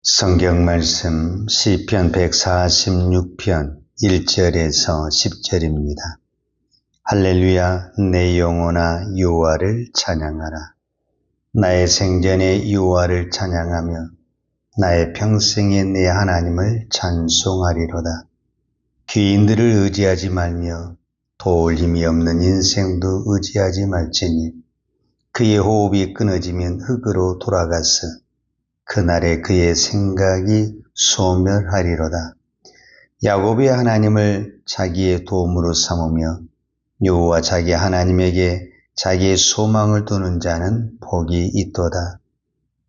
성경 말씀 시편 146편 1절에서 10절입니다. 할렐루야, 내 영혼아 여호와를 찬양하라. 나의 생전에 여호와를 찬양하며 나의 평생에 내 하나님을 찬송하리로다. 귀인들을 의지하지 말며 도울 힘이 없는 인생도 의지하지 말지니 그의 호흡이 끊어지면 흙으로 돌아가서 그날에 그의 생각이 소멸하리로다. 야곱의 하나님을 자기의 도움으로 삼으며 여호와 자기 하나님에게 자기의 소망을 두는 자는 복이 있도다.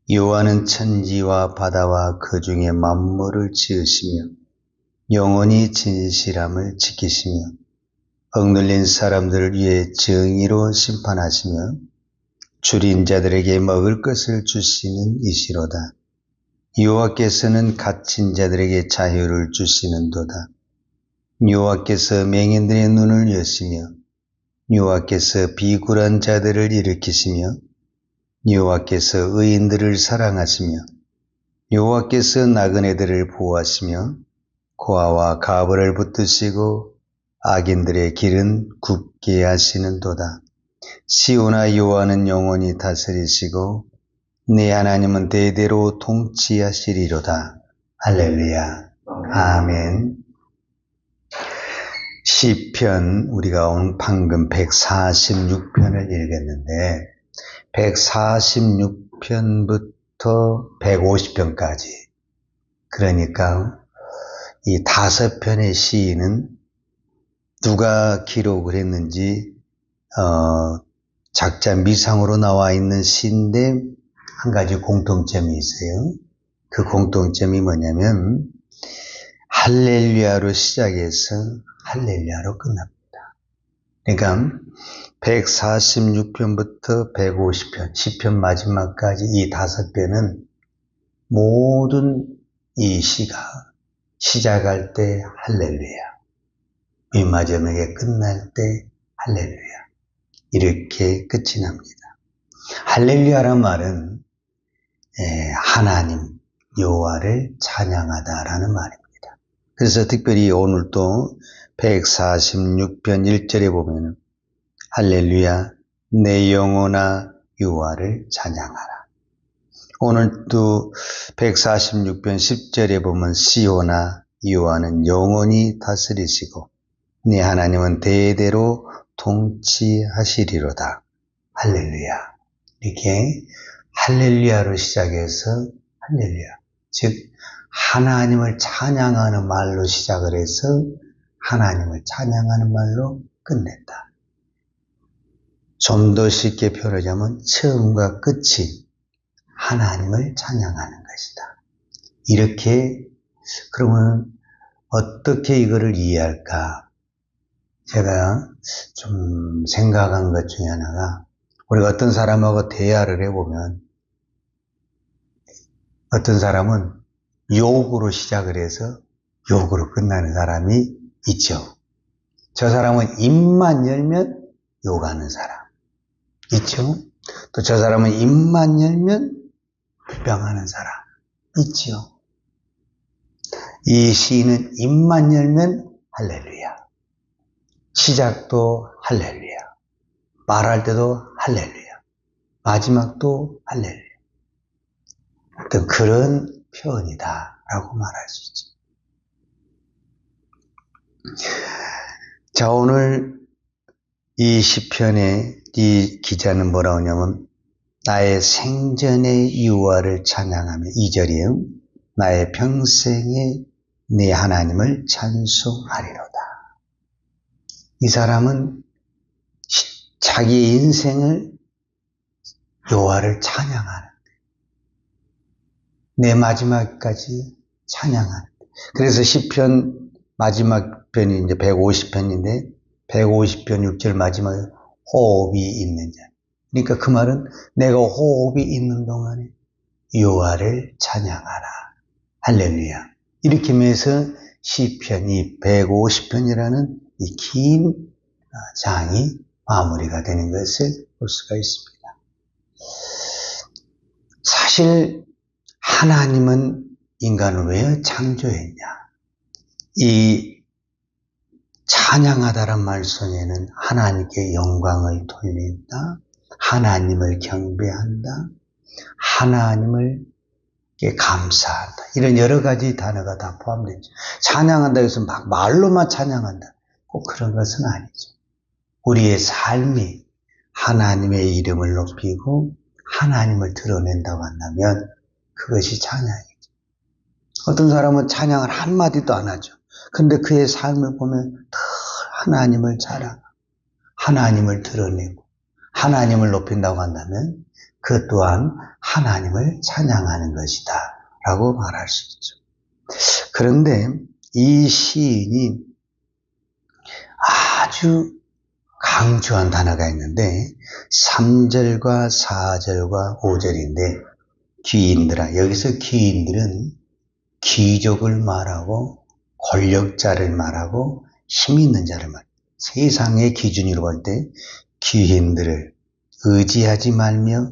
여호와는 천지와 바다와 그 중에 만물을 지으시며 영원히 진실함을 지키시며 억눌린 사람들을 위해 정의로 심판하시며 줄인 자들에게 먹을 것을 주시는 이시로다. 여호와께서는 갇힌 자들에게 자유를 주시는도다. 여호와께서 맹인들의 눈을 여시며 여호와께서 비굴한 자들을 일으키시며 여호와께서 의인들을 사랑하시며 여호와께서 나그네들을 보호하시며 고아와 가부를 붙드시고 악인들의 길은 굽게 하시는도다. 시온아 여호와는 영원히 다스리시고 네 하나님은 대대로 통치하시리로다. 할렐루야. 아멘. 시편 우리가 오늘 방금 146편을 읽었는데 146편부터 150편까지 그러니까 이 5편의 시인은 누가 기록을 했는지 작자 미상으로 나와 있는 시인데 한 가지 공통점이 있어요. 그 공통점이 뭐냐면 할렐루야로 시작해서 할렐루야로 끝납니다. 그러니까 146편부터 150편, 10편 마지막까지 이 5편은 모든 이 시가 시작할 때 할렐루야, 마지막에 끝날 때 할렐루야 이렇게 끝이 납니다. 할렐루야란 말은 하나님 여호와를 찬양하다라는 말입니다. 그래서 특별히 오늘도 146편 1절에 보면 할렐루야 내 영혼아 여호와를 찬양하라. 오늘도 146편 10절에 보면 시온아 여호와는 영원히 다스리시고 네 하나님은 대대로 통치하시리로다. 할렐루야. 이렇게 할렐루야로 시작해서 할렐루야. 즉 하나님을 찬양하는 말로 시작을 해서 하나님을 찬양하는 말로 끝낸다. 좀 더 쉽게 표현하자면 처음과 끝이 하나님을 찬양하는 것이다. 이렇게 그러면 어떻게 이거를 이해할까? 제가 좀 생각한 것 중에 하나가 우리가 어떤 사람하고 대화를 해보면 어떤 사람은 욕으로 시작을 해서 욕으로 끝나는 사람이 있죠. 저 사람은 입만 열면 욕하는 사람 있죠. 또 저 사람은 입만 열면 비방하는 사람 있죠. 이 시인은 입만 열면 할렐루야. 시작도 할렐루야. 말할 때도 할렐루야. 마지막도 할렐루야. 어떤 그런 표현이다 라고 말할 수 있죠. 자, 오늘 이 시편의 이 기자는 뭐라고 하냐면 나의 생전의 여호와를 찬양하며 2절이에요. 나의 평생에 네 하나님을 찬송하리로다. 이 사람은 자기의 인생을 여호와를 찬양하는 내 마지막까지 찬양하는. 그래서 시편 마지막 편이 이제 150편인데 150편 6절 마지막에 호흡이 있는 자. 그러니까 그 말은 내가 호흡이 있는 동안에 여호와를 찬양하라. 할렐루야. 이렇게 하면서 시편이 150편이라는 이 긴 장이 마무리가 되는 것을 볼 수가 있습니다. 사실 하나님은 인간을 왜 창조했냐? 이 찬양하다란 말 속에는 하나님께 영광을 돌린다, 하나님을 경배한다, 하나님을 감사한다. 이런 여러 가지 단어가 다 포함되죠. 찬양한다 해서 막 말로만 찬양한다. 꼭 그런 것은 아니죠. 우리의 삶이 하나님의 이름을 높이고 하나님을 드러낸다고 한다면 그것이 찬양이죠. 어떤 사람은 찬양을 한마디도 안 하죠. 근데 그의 삶을 보면 늘 하나님을 자랑하고 하나님을 드러내고 하나님을 높인다고 한다면 그 또한 하나님을 찬양하는 것이다 라고 말할 수 있죠. 그런데 이 시인이 아주 강조한 단어가 있는데 3절과 4절과 5절인데 귀인들아, 여기서 귀인들은 귀족을 말하고 권력자를 말하고 힘 있는 자를 말합니다. 세상의 기준으로 볼 때 귀인들을 의지하지 말며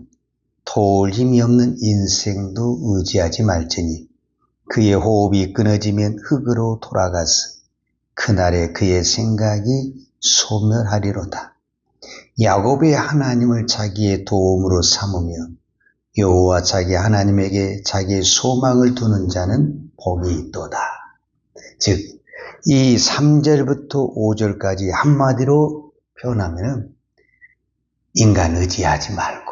도울 힘이 없는 인생도 의지하지 말지니 그의 호흡이 끊어지면 흙으로 돌아가서 그날에 그의 생각이 소멸하리로다. 야곱의 하나님을 자기의 도움으로 삼으며 여호와 자기 하나님에게 자기의 소망을 두는 자는 복이 있도다. 즉, 이 3절부터 5절까지 한마디로 표현하면 인간 의지하지 말고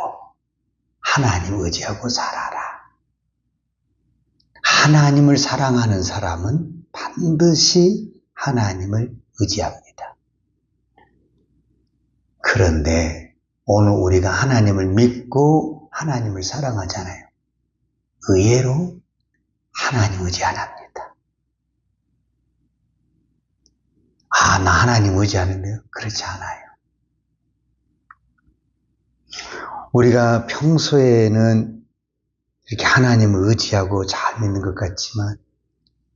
하나님 의지하고 살아라. 하나님을 사랑하는 사람은 반드시 하나님을 의지합니다. 그런데 오늘 우리가 하나님을 믿고 하나님을 사랑하잖아요. 의외로 하나님 의지 안 합니다. 아, 나 하나님 의지하는데요? 그렇지 않아요. 우리가 평소에는 이렇게 하나님을 의지하고 잘 믿는 것 같지만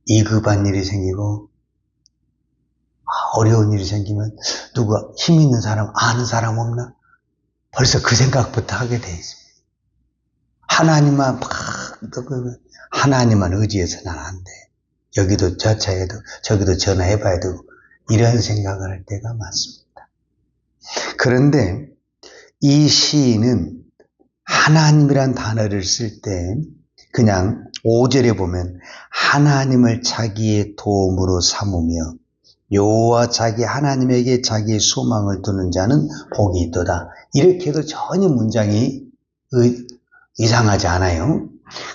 위급한 일이 생기고 어려운 일이 생기면 누가 힘 있는 사람, 아는 사람 없나? 벌써 그 생각부터 하게 돼 있습니다. 하나님만 하나님만 의지해서는 안 돼. 여기도 저차에도 저기도 전화해봐야 되고 이런 생각을 할 때가 많습니다. 그런데 이 시인은 하나님이란 단어를 쓸 때 그냥 5절에 보면 하나님을 자기의 도움으로 삼으며 여호와 자기 하나님에게 자기의 소망을 두는 자는 복이 있도다. 이렇게 해도 전혀 문장이 이상하지 않아요.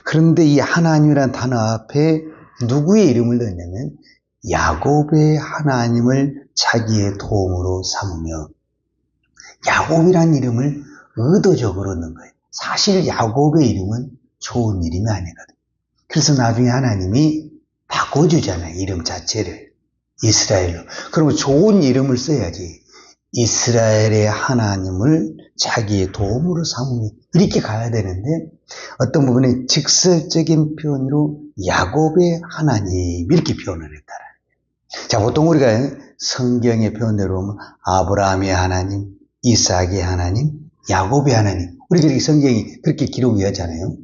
그런데 이 하나님이란 단어 앞에 누구의 이름을 넣냐면 야곱의 하나님을 자기의 도움으로 삼으며, 야곱이란 이름을 의도적으로 넣은 거예요. 사실 야곱의 이름은 좋은 이름이 아니거든요. 그래서 나중에 하나님이 바꿔주잖아요. 이름 자체를 이스라엘로. 그러면 좋은 이름을 써야지. 이스라엘의 하나님을 자기의 도움으로 삼으며 이렇게 가야 되는데 어떤 부분에 직설적인 표현으로 야곱의 하나님 이렇게 표현을 했다라는 거예요. 자, 보통 우리가 성경의 표현대로 보면 아브라함의 하나님, 이삭의 하나님, 야곱의 하나님, 우리가 이렇게 성경이 그렇게 기록이 하잖아요.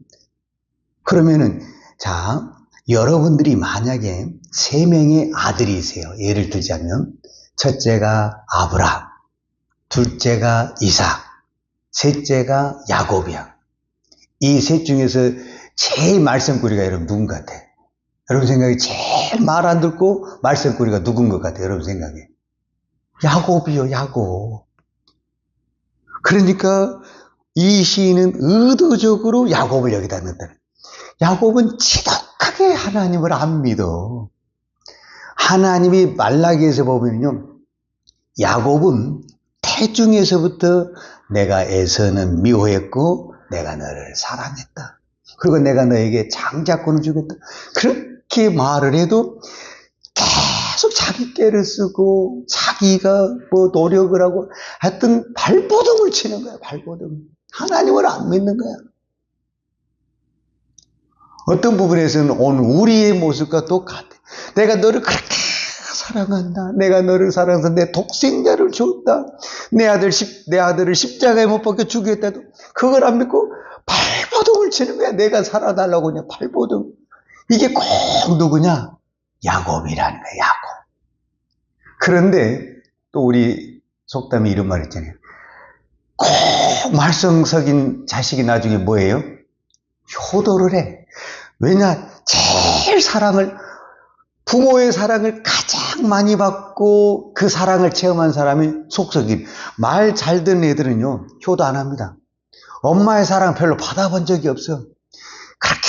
그러면은 자, 여러분들이 만약에 3명의 아들이세요. 예를 들자면 첫째가 아브라함, 둘째가 이삭, 셋째가 야곱이야. 이 셋 중에서 제일 말썽꾸리가 여러분 누군 것 같아요? 여러분 생각에 제일 말 안 듣고 말썽꾸리가 누군 것 같아요? 여러분 생각에? 야곱이요, 야곱. 그러니까 이 시인은 의도적으로 야곱을 여기다 넣었다. 야곱은 지독하게 하나님을 안 믿어. 하나님이 말라기에서 보면요, 야곱은 태중에서부터 내가 에서는 미워했고 내가 너를 사랑했다. 그리고 내가 너에게 장자권을 주겠다. 그렇게 말을 해도 계속 자기 꾀를 쓰고 자기가 뭐 노력을 하고 하여튼 발버둥을 치는 거야. 발버둥. 하나님을 안 믿는 거야. 어떤 부분에서는 오늘 우리의 모습과 똑같아. 내가 너를 그렇게 사랑한다. 내가 너를 사랑해서 내 독생자를 줬다. 내 아들을 십자가에 못 박혀 죽였다도 그걸 안 믿고 발버둥을 치는 거야. 내가 살아달라고 그냥 발버둥. 이게 꼭 누구냐? 야곱이라는 거야, 야곱. 그런데 또 우리 속담에 이런 말 있잖아요. 꼭 말썽석인 자식이 나중에 뭐예요? 효도를 해. 왜냐? 제일 부모의 사랑을 가장 많이 받고 그 사랑을 체험한 사람이 속썩임. 말 잘 듣는 애들은요, 효도 안 합니다. 엄마의 사랑 별로 받아본 적이 없어. 그렇게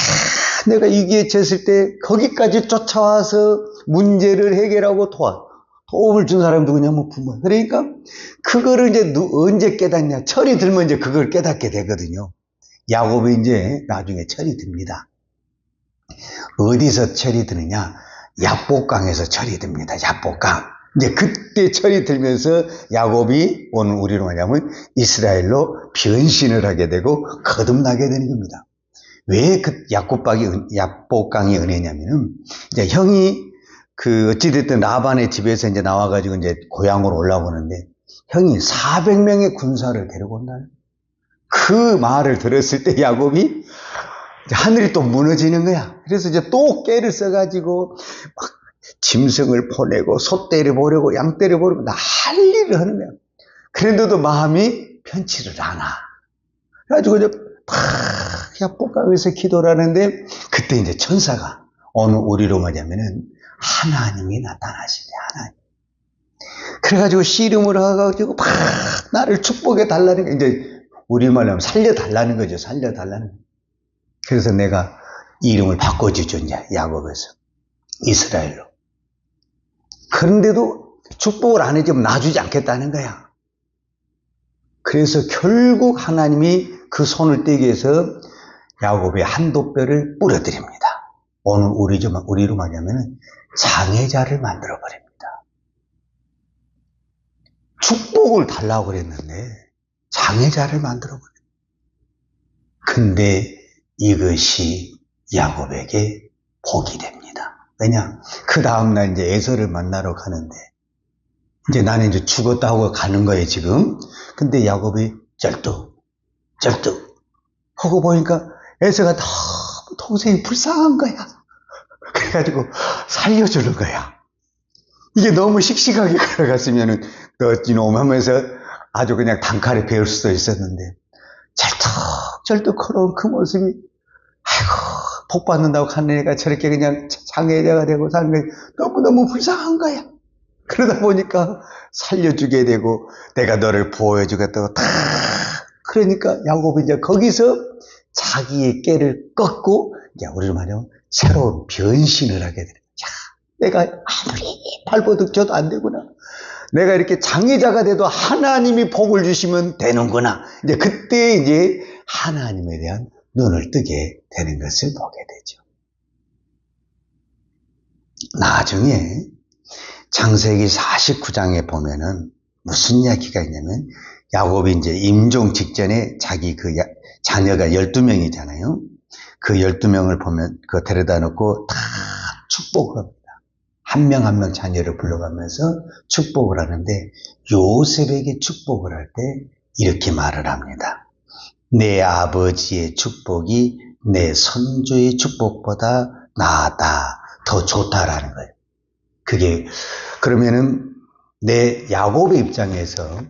내가 위기에 처했을 때 거기까지 쫓아와서 문제를 해결하고 도움을 준 사람이 누구냐면 부모예요. 그러니까 그거를 이제 언제 깨닫냐? 철이 들면 이제 그걸 깨닫게 되거든요. 야곱이 이제 나중에 철이 듭니다. 어디서 철이 드느냐? 야복강에서 철이 듭니다. 야복강. 이제 그때 철이 들면서 야곱이 오늘 우리로 말하면 이스라엘로 변신을 하게 되고 거듭나게 되는 겁니다. 왜 그 야복강이 은혜냐면은 이제 형이 어찌됐든 라반의 집에서 이제 나와가지고 이제 고향으로 올라오는데 형이 400명의 군사를 데리고 온다는 그 말을 들었을 때 야곱이 하늘이 또 무너지는 거야. 그래서 이제 또 깨를 써가지고 막 짐승을 보내고 소떼를 보내고 양떼를 보내고 난리를 하는 거야. 그런데도 마음이 편치를 않아. 그래가지고 이제 야복강에서 기도를 하는데 그때 이제 천사가 오늘 우리로 말하면은 하나님이 나타나시네, 하나님. 그래가지고 씨름을 해가지고 막 나를 축복해 달라는 거, 이제 우리말로 하면 살려달라는 거죠. 살려달라는 거. 그래서 내가 이름을 바꿔주죠, 이제 야곱에서 이스라엘로. 그런데도 축복을 안 해주면 놔주지 않겠다는 거야. 그래서 결국 하나님이 그 손을 떼기 위해서 야곱의 한도뼈를 부러뜨립니다. 오늘 우리로 말하면 장애자를 만들어버립니다. 축복을 달라고 그랬는데 장애자를 만들어버립니다. 근데 이것이 야곱에게 복이 됩니다. 왜냐? 그 다음날 이제 에서를 만나러 가는데 이제 나는 이제 죽었다 하고 가는 거예요, 지금. 근데 야곱이 쩔뚝 하고 보니까 에서가 너무 동생이 불쌍한 거야. 그래가지고 살려주는 거야. 이게 너무 씩씩하게 걸어갔으면은 너 이놈 하면서 아주 그냥 단칼에 배울 수도 있었는데 쩔뚝 걸어온 그 모습이 아이고 복 받는다고 하는 애가 저렇게 그냥 장애자가 되고 사는 게 너무너무 불쌍한 거야. 그러다 보니까 살려주게 되고 내가 너를 보호해주겠다고 그러니까 야곱이 이제 거기서 자기의 깨를 꺾고 이제 우리로 말하면 새로운 변신을 하게 되는 거야. 내가 아무리 발버둥쳐도 안 되구나. 내가 이렇게 장애자가 돼도 하나님이 복을 주시면 되는구나. 이제 그때 이제 하나님에 대한 눈을 뜨게 되는 것을 보게 되죠. 나중에 창세기 49장에 보면은 무슨 이야기가 있냐면 야곱이 이제 임종 직전에 자기 자녀가 12명이잖아요. 그 12명을 보면 데려다 놓고 다 축복을 합니다. 한 명 한 명 자녀를 불러가면서 축복을 하는데 요셉에게 축복을 할 때 이렇게 말을 합니다. 내 아버지의 축복이 내 선조의 축복보다 나았다, 더 좋다라는 거예요. 그게 그러면은 내 야곱의 입장에서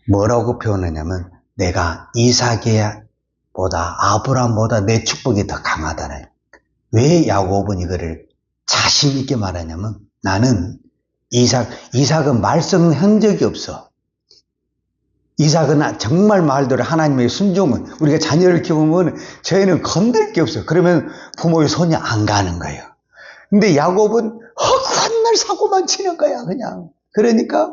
뭐라고 표현하냐면 내가 이삭보다 아브라함보다 내 축복이 더 강하다는. 왜 야곱은 이거를 자신 있게 말하냐면 나는 이삭은 말썽한 적이 없어. 이삭은 정말 말대로 하나님의 순종은 우리가 자녀를 키우면 저희는 건들 게 없어. 그러면 부모의 손이 안 가는 거예요. 근데 야곱은 허구한 날 사고만 치는 거야 그냥. 그러니까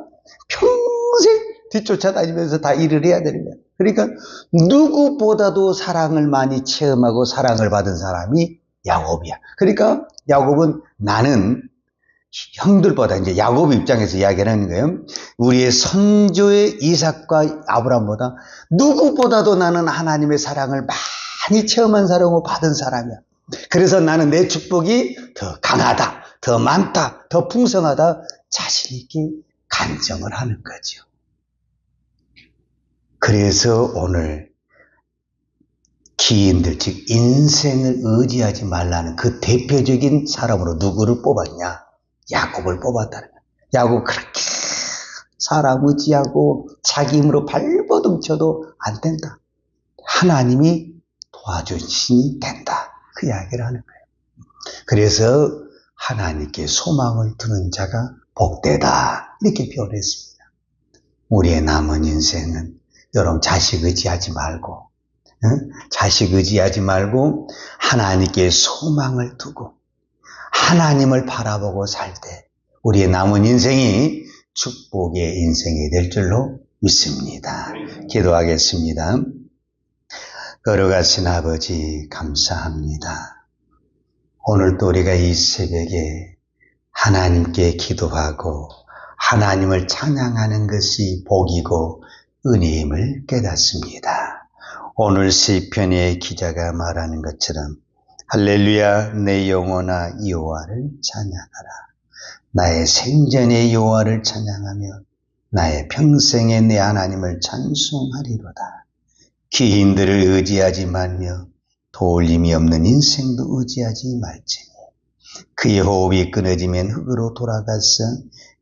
평생 뒤쫓아다니면서 다 일을 해야 되는 거야. 그러니까 누구보다도 사랑을 많이 체험하고 사랑을 받은 사람이 야곱이야. 그러니까 야곱은 나는 형들보다 이제 야곱의 입장에서 이야기하는 거예요. 우리의 선조의 이삭과 아브라함보다 누구보다도 나는 하나님의 사랑을 많이 체험한 사람이고 받은 사람이야. 그래서 나는 내 축복이 더 강하다, 더 많다, 더 풍성하다 자신 있게 간증을 하는 거죠. 그래서 오늘 기인들, 즉 인생을 의지하지 말라는 그 대표적인 사람으로 누구를 뽑았냐? 야곱을 뽑았다는 거야. 야곱 그렇게 사람 의지하고 자기 힘으로 발버둥 쳐도 안 된다. 하나님이 도와주시니 된다. 그 이야기를 하는 거예요. 그래서 하나님께 소망을 두는 자가 복되다. 이렇게 표현했습니다. 우리의 남은 인생은 여러분 자식 의지하지 말고 자식 의지하지 말고 하나님께 소망을 두고 하나님을 바라보고 살 때 우리의 남은 인생이 축복의 인생이 될 줄로 믿습니다. 기도하겠습니다. 거룩하신 아버지 감사합니다. 오늘도 우리가 이 새벽에 하나님께 기도하고 하나님을 찬양하는 것이 복이고 은혜임을 깨닫습니다. 오늘 시편의 기자가 말하는 것처럼 할렐루야 내 영혼아 여호와를 찬양하라. 나의 생전의 여호와를 찬양하며 나의 평생에 내 하나님을 찬송하리로다. 기인들을 의지하지 말며 도울림이 없는 인생도 의지하지 말지니 그의 호흡이 끊어지면 흙으로 돌아가서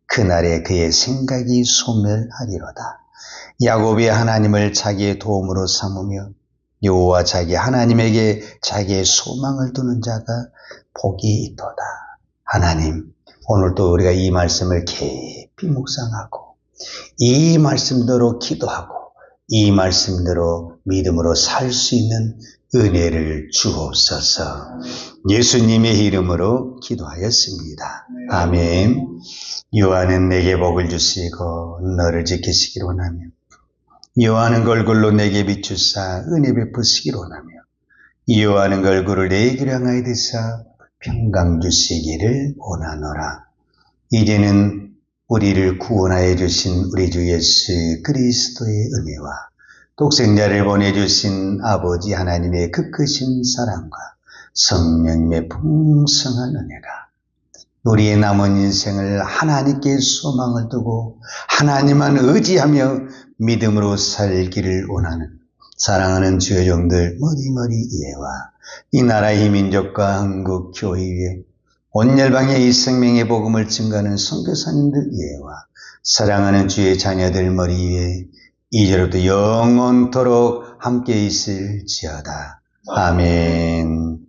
그날에 그의 생각이 소멸하리로다. 야곱이 하나님을 자기의 도움으로 삼으며 여호와 자기 하나님에게 자기의 소망을 두는 자가 복이 있도다. 하나님, 오늘도 우리가 이 말씀을 깊이 묵상하고 이 말씀대로 기도하고 이 말씀대로 믿음으로 살 수 있는 은혜를 주옵소서. 예수님의 이름으로 기도하였습니다. 아멘. 여호와는 내게 복을 주시고 너를 지키시기를 원하며 여호와는 얼굴로 내게 비추사 은혜 베푸시기를 원하며 여호와는 얼굴을 내게 향하여 드사 평강 주시기를 원하노라. 이제는 우리를 구원하여 주신 우리 주 예수 그리스도의 은혜와 독생자를 보내주신 아버지 하나님의 그 크신 사랑과 성령님의 풍성한 은혜가 우리의 남은 인생을 하나님께 소망을 두고 하나님만 의지하며 믿음으로 살기를 원하는 사랑하는 주의 종들 머리머리 이해와 이 나라의 민족과 한국 교회에 온 열방에 이 생명의 복음을 증거하는 선교사님들 이해와 사랑하는 주의 자녀들 머리 위에 이제로부터 영원토록 함께 있을지어다. 아멘.